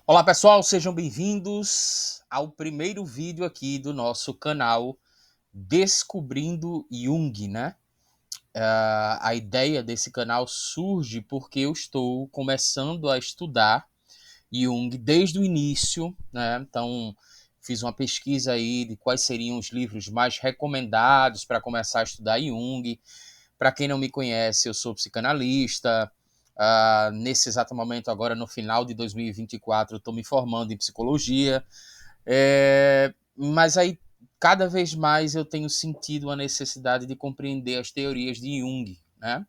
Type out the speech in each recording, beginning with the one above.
Olá pessoal, sejam bem-vindos ao primeiro vídeo aqui do nosso canal Descobrindo Jung, né? A ideia desse canal surge porque eu estou começando a estudar Jung desde o início, né? Então, fiz uma pesquisa aí de quais seriam os livros mais recomendados para começar a estudar Jung. Para quem não me conhece, eu sou psicanalista. Nesse exato momento, agora no final de 2024, eu estou me formando em psicologia. Mas aí, cada vez mais, eu tenho sentido a necessidade de compreender as teorias de Jung, né?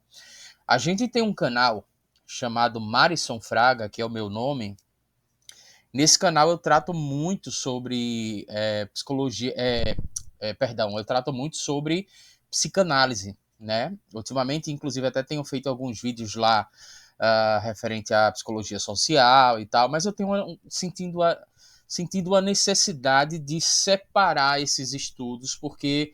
A gente tem um canal chamado Marison Fraga, que é o meu nome. Nesse canal eu trato muito sobre psicologia, perdão, eu trato muito sobre psicanálise, né? Ultimamente, inclusive, até tenho feito alguns vídeos lá referente à psicologia social e tal, mas eu tenho sentindo a necessidade de separar esses estudos, porque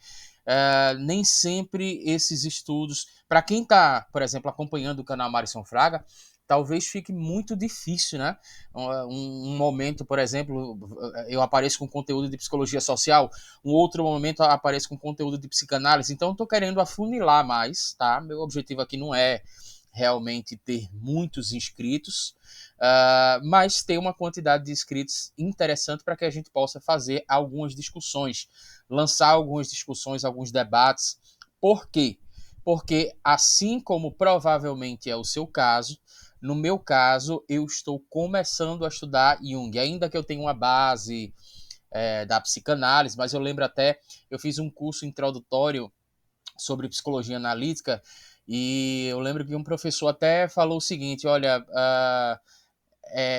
nem sempre esses estudos, para quem está, por exemplo, acompanhando o canal Marison Fraga, talvez fique muito difícil, né? Um momento, por exemplo, eu apareço com conteúdo de psicologia social, um outro momento eu apareço com conteúdo de psicanálise, então eu estou querendo afunilar mais, tá? Meu objetivo aqui não é realmente ter muitos inscritos, mas ter uma quantidade de inscritos interessante para que a gente possa fazer algumas discussões, lançar algumas discussões, alguns debates. Por quê? Porque, assim como provavelmente é o seu caso, no meu caso, eu estou começando a estudar Jung, ainda que eu tenha uma base da psicanálise, mas eu lembro até, eu fiz um curso introdutório sobre psicologia analítica e eu lembro que um professor até falou o seguinte, olha,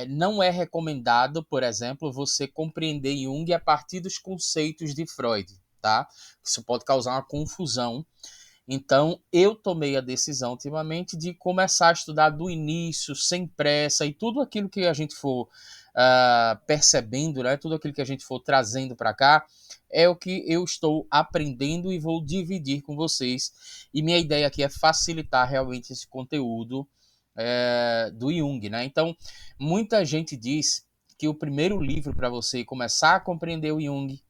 não é recomendado, por exemplo, você compreender Jung a partir dos conceitos de Freud, tá? Isso pode causar uma confusão. Então, eu tomei a decisão ultimamente de começar a estudar do início, sem pressa, e tudo aquilo que a gente for percebendo, né, tudo aquilo que a gente for trazendo para cá, é o que eu estou aprendendo e vou dividir com vocês. E minha ideia aqui é facilitar realmente esse conteúdo do Jung, né? Então, muita gente diz que o primeiro livro para você começar a compreender o Jung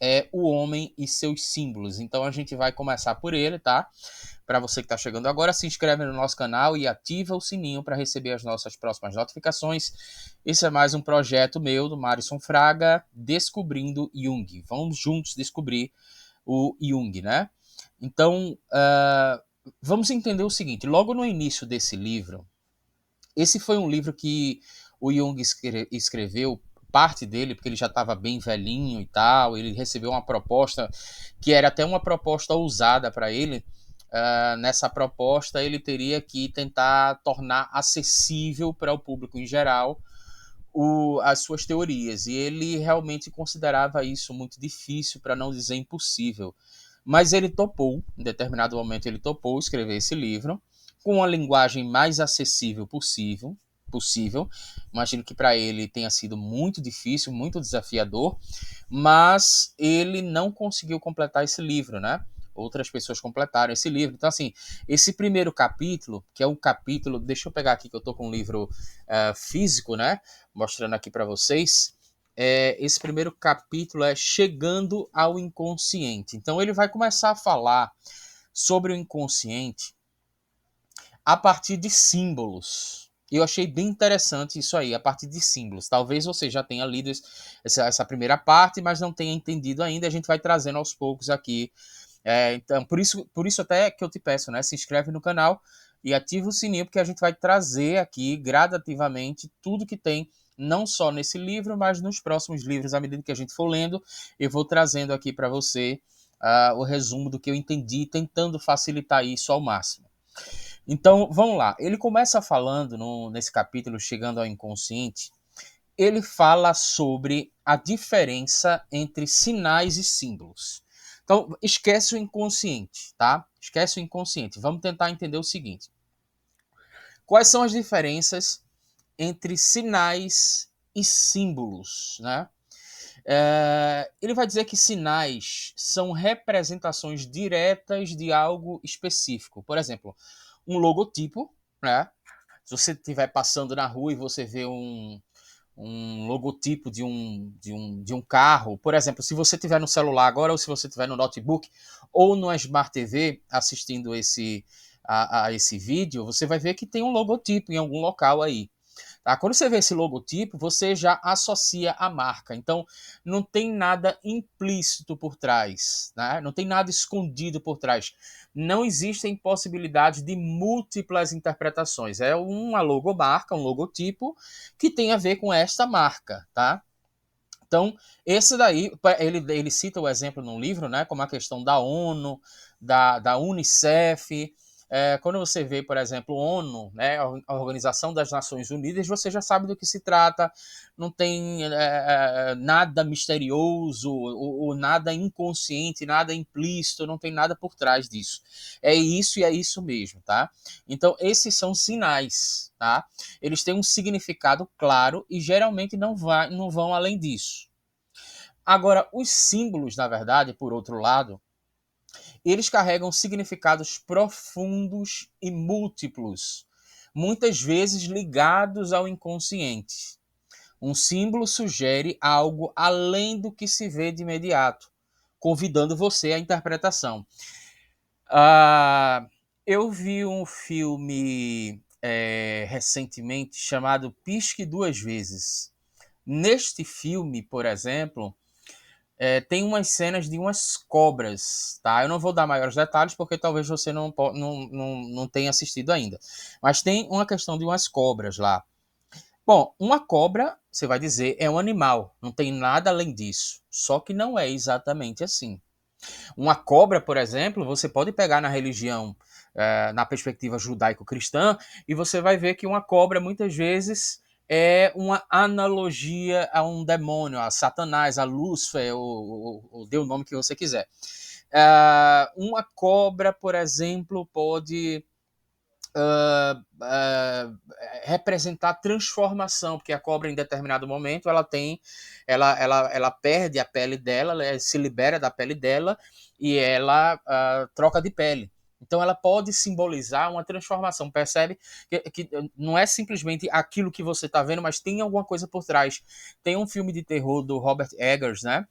é O Homem e Seus Símbolos. Então a gente vai começar por ele, tá? Para você que está chegando agora, se inscreve no nosso canal e ativa o sininho para receber as nossas próximas notificações. Esse é mais um projeto meu, do Marison Fraga, Descobrindo Jung. Vamos juntos descobrir o Jung, né? Então, vamos entender o seguinte: logo no início desse livro, esse foi um livro que o Jung escreveu, parte dele, porque ele já estava bem velhinho e tal, ele recebeu uma proposta que era até uma proposta ousada para ele. Nessa proposta, ele teria que tentar tornar acessível para o público em geral as suas teorias, e ele realmente considerava isso muito difícil, para não dizer impossível. Mas ele topou, em determinado momento ele topou escrever esse livro com a linguagem mais acessível possível. Imagino que para ele tenha sido muito difícil, muito desafiador, mas ele não conseguiu completar esse livro, né? Outras pessoas completaram esse livro. Então, assim, esse primeiro capítulo, que é um capítulo, deixa eu pegar aqui que eu tô com um livro físico, né? Mostrando aqui para vocês. Esse primeiro capítulo é Chegando ao Inconsciente. Então, ele vai começar a falar sobre o inconsciente a partir de símbolos. Eu achei bem interessante isso aí, a partir de símbolos. Talvez você já tenha lido essa primeira parte, mas não tenha entendido ainda. A gente vai trazendo aos poucos aqui. Então, por isso até que eu te peço, né? Se inscreve no canal e ativa o sininho, porque a gente vai trazer aqui gradativamente tudo que tem, não só nesse livro, mas nos próximos livros, à medida que a gente for lendo, eu vou trazendo aqui para você o resumo do que eu entendi, tentando facilitar isso ao máximo. Então, vamos lá. Ele começa falando nesse capítulo, Chegando ao Inconsciente, ele fala sobre a diferença entre sinais e símbolos. Então, esquece o inconsciente, tá? Esquece o inconsciente. Vamos tentar entender o seguinte: quais são as diferenças entre sinais e símbolos, né? Ele vai dizer que sinais são representações diretas de algo específico. Por exemplo, um logotipo, né? Se você estiver passando na rua e você vê um logotipo de um carro. Por exemplo, se você tiver no celular agora, ou se você tiver no notebook, ou no Smart TV assistindo a esse vídeo, você vai ver que tem um logotipo em algum local aí. Tá? Quando você vê esse logotipo, você já associa a marca. Então, não tem nada implícito por trás, né? Não tem nada escondido por trás. Não existem possibilidades de múltiplas interpretações. É uma logomarca, um logotipo que tem a ver com esta marca, tá? Então, esse daí, ele cita o exemplo no livro, né, como a questão da ONU, da Unicef. Quando você vê, por exemplo, ONU, né, a Organização das Nações Unidas, você já sabe do que se trata, não tem nada misterioso, ou nada inconsciente, nada implícito, não tem nada por trás disso. É isso e é isso mesmo, tá? Então, esses são sinais, tá? Eles têm um significado claro e geralmente não vão além disso. Agora, os símbolos, na verdade, por outro lado, eles carregam significados profundos e múltiplos, muitas vezes ligados ao inconsciente. Um símbolo sugere algo além do que se vê de imediato, convidando você à interpretação. Ah, eu vi um filme recentemente chamado Pisque Duas Vezes. Neste filme, por exemplo, tem umas cenas de umas cobras, tá? Eu não vou dar maiores detalhes porque talvez você não tenha assistido ainda. Mas tem uma questão de umas cobras lá. Bom, uma cobra, você vai dizer, é um animal, não tem nada além disso. Só que não é exatamente assim. Uma cobra, por exemplo, você pode pegar na religião, na perspectiva judaico-cristã, e você vai ver que uma cobra muitas vezes é uma analogia a um demônio, a Satanás, a Lúcifer, ou dê o nome que você quiser. Uma cobra, por exemplo, pode representar transformação, porque a cobra em determinado momento ela perde a pele dela, ela se libera da pele dela e ela troca de pele. Então ela pode simbolizar uma transformação, percebe? Que não é simplesmente aquilo que você está vendo, mas tem alguma coisa por trás. Tem um filme de terror do Robert Eggers, né?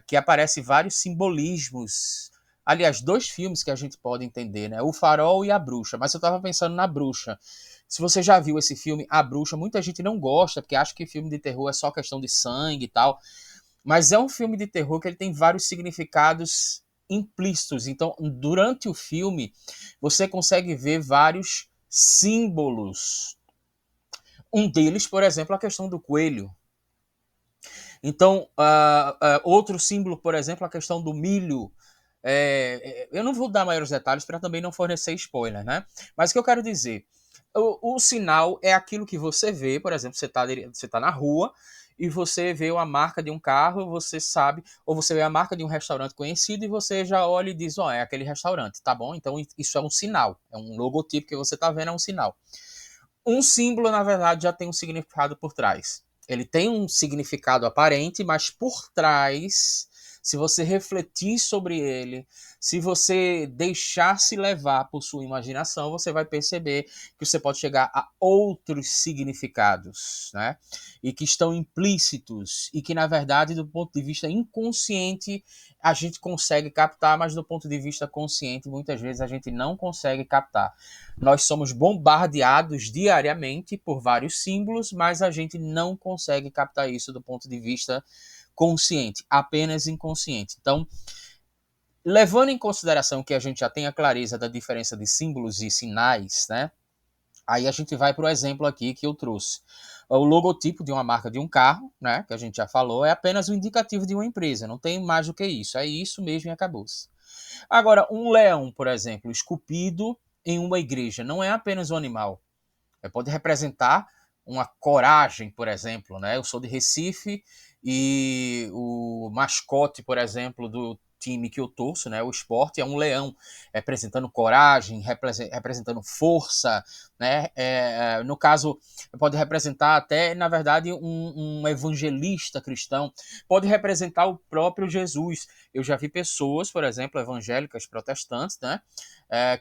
Que aparece vários simbolismos. Aliás, dois filmes que a gente pode entender, né? O Farol e a Bruxa. Mas eu estava pensando na Bruxa. Se você já viu esse filme, A Bruxa, muita gente não gosta, porque acha que filme de terror é só questão de sangue e tal. Mas é um filme de terror que ele tem vários significados implícitos. Então, durante o filme, você consegue ver vários símbolos. Um deles, por exemplo, a questão do coelho. Então, outro símbolo, por exemplo, a questão do milho. Eu não vou dar maiores detalhes para também não fornecer spoiler, né? Mas o que eu quero dizer, o sinal é aquilo que você vê, por exemplo, você tá na rua e você vê a marca de um carro, você sabe, ou você vê a marca de um restaurante conhecido e você já olha e diz, é aquele restaurante, tá bom? Então isso é um sinal, é um logotipo que você tá vendo, é um sinal. Um símbolo, na verdade, já tem um significado por trás. Ele tem um significado aparente, mas por trás, se você refletir sobre ele, se você deixar se levar por sua imaginação, você vai perceber que você pode chegar a outros significados, né? E que estão implícitos e que, na verdade, do ponto de vista inconsciente, a gente consegue captar, mas do ponto de vista consciente, muitas vezes a gente não consegue captar. Nós somos bombardeados diariamente por vários símbolos, mas a gente não consegue captar isso do ponto de vista consciente, apenas inconsciente. Então, levando em consideração que a gente já tem a clareza da diferença de símbolos e sinais, né? Aí a gente vai para o exemplo aqui que eu trouxe. O logotipo de uma marca de um carro, né, que a gente já falou, é apenas um indicativo de uma empresa, não tem mais do que isso. É isso mesmo e acabou-se. Agora, um leão, por exemplo, esculpido em uma igreja, não é apenas um animal. Pode representar uma coragem, por exemplo. Né? Eu sou de Recife e o mascote, por exemplo, do time que eu torço, né, o Sport, é um leão, representando coragem, representando força, né? No caso, pode representar até, na verdade, um evangelista cristão, pode representar o próprio Jesus. Eu já vi pessoas, por exemplo, evangélicas protestantes, né,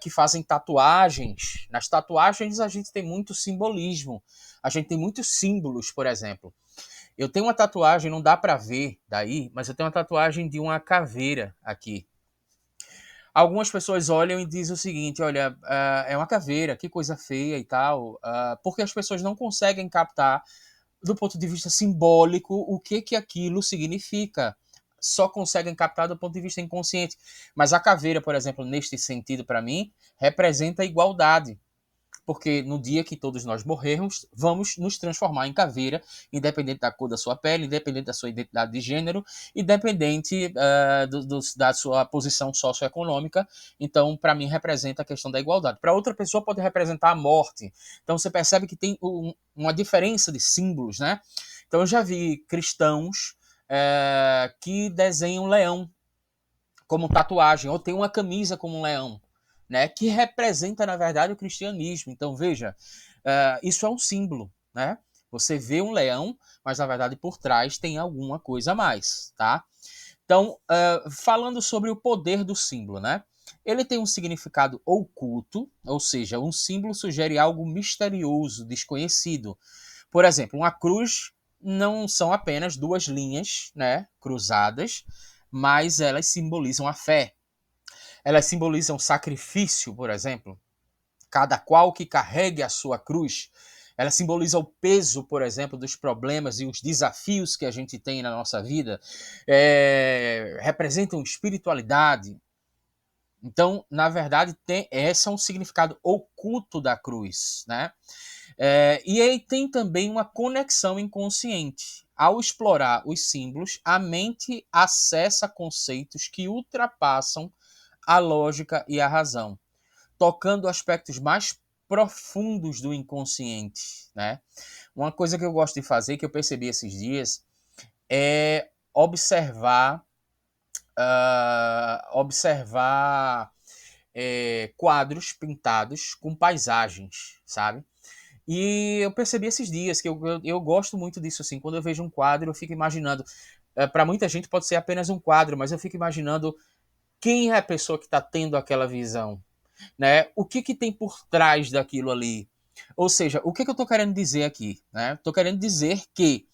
que fazem tatuagens. Nas tatuagens a gente tem muito simbolismo, a gente tem muitos símbolos, por exemplo. Eu tenho uma tatuagem, não dá para ver daí, mas eu tenho uma tatuagem de uma caveira aqui. Algumas pessoas olham e dizem o seguinte: olha, é uma caveira, que coisa feia e tal, porque as pessoas não conseguem captar, do ponto de vista simbólico, o que que aquilo significa. Só conseguem captar do ponto de vista inconsciente. Mas a caveira, por exemplo, neste sentido, para mim, representa a igualdade. Porque no dia que todos nós morrermos, vamos nos transformar em caveira, independente da cor da sua pele, independente da sua identidade de gênero, independente da sua posição socioeconômica. Então, para mim, representa a questão da igualdade. Para outra pessoa, pode representar a morte. Então, você percebe que tem uma diferença de símbolos, né? Então, eu já vi cristãos que desenham um leão como tatuagem, ou tem uma camisa como um leão, né, que representa, na verdade, o cristianismo. Então, veja, isso é um símbolo, né? Você vê um leão, mas, na verdade, por trás tem alguma coisa a mais, tá? Então, falando sobre o poder do símbolo, né? Ele tem um significado oculto, ou seja, um símbolo sugere algo misterioso, desconhecido. Por exemplo, uma cruz não são apenas duas linhas, né, cruzadas, mas elas simbolizam a fé. Elas simbolizam sacrifício, por exemplo. Cada qual que carregue a sua cruz. Ela simboliza o peso, por exemplo, dos problemas e os desafios que a gente tem na nossa vida. Representam espiritualidade. Então, na verdade, esse é um significado oculto da cruz, né? E aí tem também uma conexão inconsciente. Ao explorar os símbolos, a mente acessa conceitos que ultrapassam a lógica e a razão, tocando aspectos mais profundos do inconsciente, né? Uma coisa que eu gosto de fazer, que eu percebi esses dias, é observar quadros pintados com paisagens, sabe? E eu percebi esses dias que eu gosto muito disso, assim. Quando eu vejo um quadro, eu fico imaginando. Para muita gente pode ser apenas um quadro, mas eu fico imaginando quem é a pessoa que está tendo aquela visão, né? O que que tem por trás daquilo ali? Ou seja, o que que eu estou querendo dizer aqui, né? Estou querendo dizer que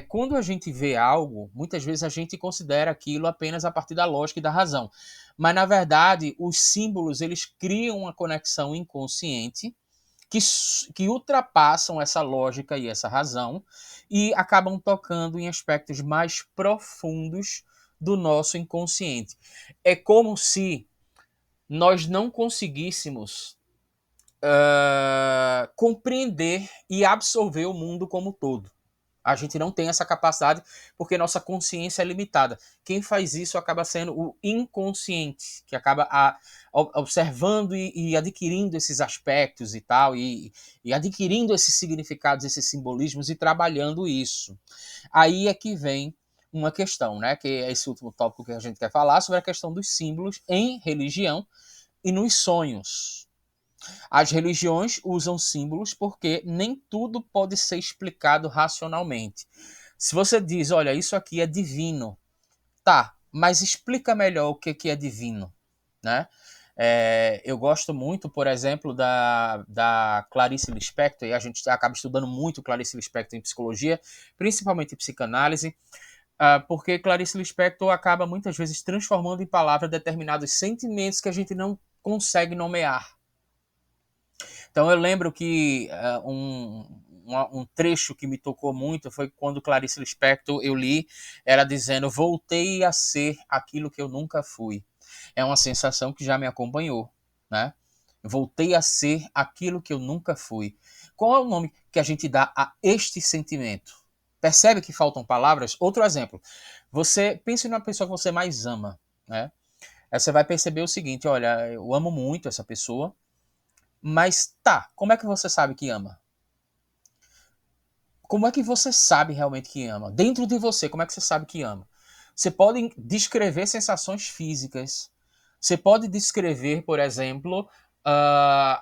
quando a gente vê algo, muitas vezes a gente considera aquilo apenas a partir da lógica e da razão. Mas, na verdade, os símbolos, eles criam uma conexão inconsciente que, que ultrapassam essa lógica e essa razão e acabam tocando em aspectos mais profundos do nosso inconsciente. É como se nós não conseguíssemos compreender e absorver o mundo como um todo. A gente não tem essa capacidade porque nossa consciência é limitada. Quem faz isso acaba sendo o inconsciente, que acaba observando e adquirindo esses aspectos e tal, e adquirindo esses significados, esses simbolismos e trabalhando isso. Aí é que vem uma questão, né? Que é esse último tópico que a gente quer falar, sobre a questão dos símbolos em religião e nos sonhos. As religiões usam símbolos porque nem tudo pode ser explicado racionalmente. Se você diz, olha, isso aqui é divino, tá, mas explica melhor o que é divino, né? Eu gosto muito, por exemplo, da Clarice Lispector, e a gente acaba estudando muito Clarice Lispector em psicologia, principalmente em psicanálise, porque Clarice Lispector acaba muitas vezes transformando em palavras determinados sentimentos que a gente não consegue nomear. Então eu lembro que um trecho que me tocou muito foi quando Clarice Lispector, eu li, ela dizendo: voltei a ser aquilo que eu nunca fui. É uma sensação que já me acompanhou, né? Voltei a ser aquilo que eu nunca fui. Qual é o nome que a gente dá a este sentimento? Percebe que faltam palavras? Outro exemplo. Você pense na pessoa que você mais ama, né? Aí você vai perceber o seguinte: olha, eu amo muito essa pessoa, mas tá, como é que você sabe que ama? Como é que você sabe realmente que ama? Dentro de você, como é que você sabe que ama? Você pode descrever sensações físicas. Você pode descrever, por exemplo,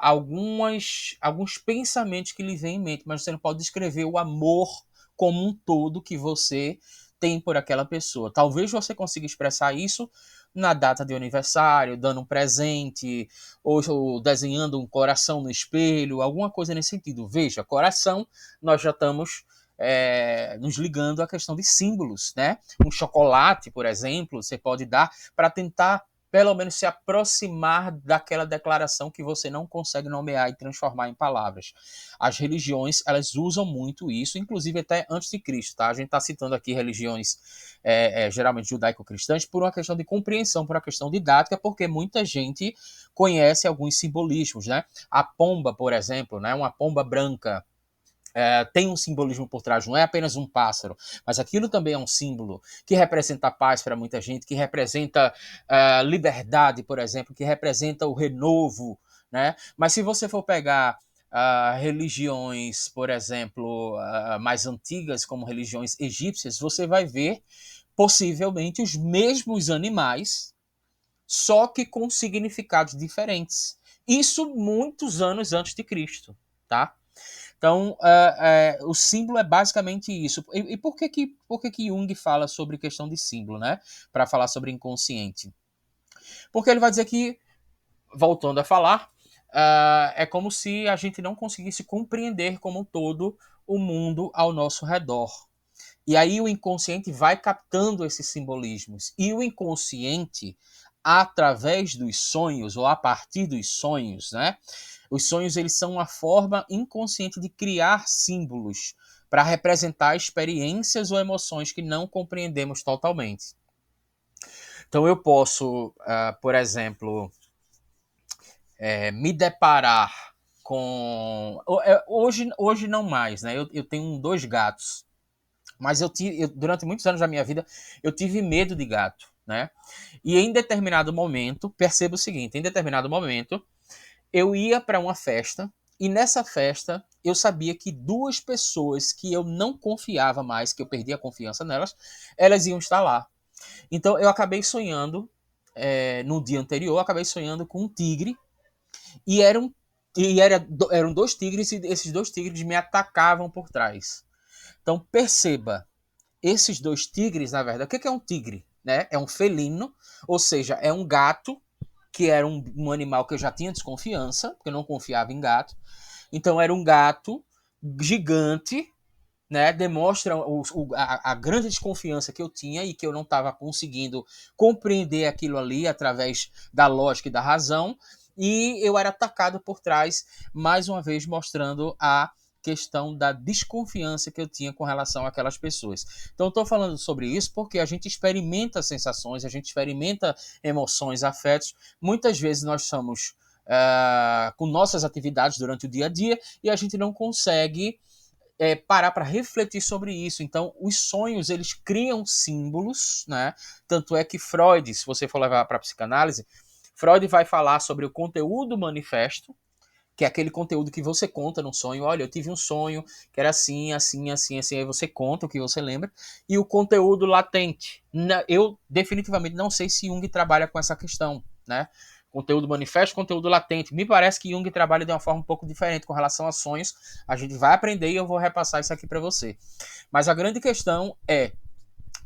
alguns pensamentos que lhe vêm em mente, mas você não pode descrever o amor como um todo que você tem por aquela pessoa. Talvez você consiga expressar isso na data de aniversário, dando um presente, ou desenhando um coração no espelho, alguma coisa nesse sentido. Veja, coração, nós já estamos nos ligando à questão de símbolos, né? Um chocolate, por exemplo, você pode dar para tentar pelo menos se aproximar daquela declaração que você não consegue nomear e transformar em palavras. As religiões, elas usam muito isso, inclusive até antes de Cristo, tá? A gente está citando aqui religiões geralmente judaico-cristãs por uma questão de compreensão, por uma questão didática, porque muita gente conhece alguns simbolismos, né? A pomba, por exemplo, né? Uma pomba branca, tem um simbolismo por trás, não é apenas um pássaro, mas aquilo também é um símbolo que representa a paz para muita gente, que representa liberdade, por exemplo, que representa o renovo, né? Mas se você for pegar religiões, por exemplo, mais antigas, como religiões egípcias, você vai ver possivelmente os mesmos animais, só que com significados diferentes. Isso muitos anos antes de Cristo, tá? Então, o símbolo é basicamente isso. E por que Jung fala sobre questão de símbolo, né? Para falar sobre inconsciente? Porque ele vai dizer que, voltando a falar, é como se a gente não conseguisse compreender como um todo o mundo ao nosso redor. E aí o inconsciente vai captando esses simbolismos. E o inconsciente, através dos sonhos, ou a partir dos sonhos, né? Os sonhos, eles são uma forma inconsciente de criar símbolos para representar experiências ou emoções que não compreendemos totalmente. Então eu posso, por exemplo, me deparar com... Hoje não mais, né? Eu tenho 2 gatos, mas durante muitos anos da minha vida, eu tive medo de gato, né? E em determinado momento, percebo o seguinte, em determinado momento, eu ia para uma festa, e nessa festa eu sabia que 2 pessoas que eu não confiava mais, que eu perdi a confiança nelas, elas iam estar lá. Então eu acabei sonhando, no dia anterior, eu acabei sonhando com um tigre, e eram, eram 2 tigres, e esses 2 tigres me atacavam por trás. Então perceba, esses 2 tigres, na verdade, o que é um tigre? Né? É um felino, ou seja, é um gato, que era um animal que eu já tinha desconfiança, porque eu não confiava em gato. Então era um gato gigante, né? Demonstra a grande desconfiança que eu tinha e que eu não estava conseguindo compreender aquilo ali através da lógica e da razão. E eu era atacado por trás, mais uma vez mostrando a questão da desconfiança que eu tinha com relação àquelas pessoas. Então, eu estou falando sobre isso porque a gente experimenta sensações, a gente experimenta emoções, afetos. Muitas vezes nós somos com nossas atividades durante o dia a dia e a gente não consegue parar para refletir sobre isso. Então, os sonhos, eles criam símbolos, né? Tanto é que Freud, se você for levar para a psicanálise, Freud vai falar sobre o conteúdo manifesto, que é aquele conteúdo que você conta no sonho. Olha, eu tive um sonho que era assim, assim, assim, assim. Aí você conta o que você lembra. E o conteúdo latente. Eu definitivamente não sei se Jung trabalha com essa questão, né? Conteúdo manifesto, conteúdo latente. Me parece que Jung trabalha de uma forma um pouco diferente com relação a sonhos. A gente vai aprender e eu vou repassar isso aqui para você. Mas a grande questão é,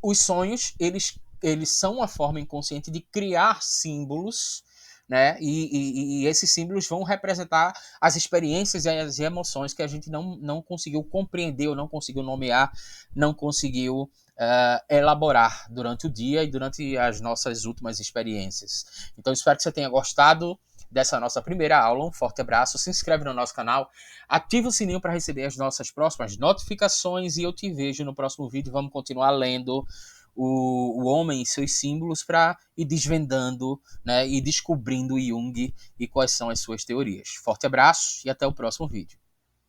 os sonhos, eles são uma forma inconsciente de criar símbolos, né? E esses símbolos vão representar as experiências e as emoções que a gente não conseguiu compreender, ou não conseguiu nomear, não conseguiu elaborar durante o dia e durante as nossas últimas experiências. Então, espero que você tenha gostado dessa nossa primeira aula. Um forte abraço, se inscreve no nosso canal, ativa o sininho para receber as nossas próximas notificações e eu te vejo no próximo vídeo. Vamos continuar lendo o homem e seus símbolos para ir desvendando, né, e descobrindo Jung e quais são as suas teorias. Forte abraço e até o próximo vídeo.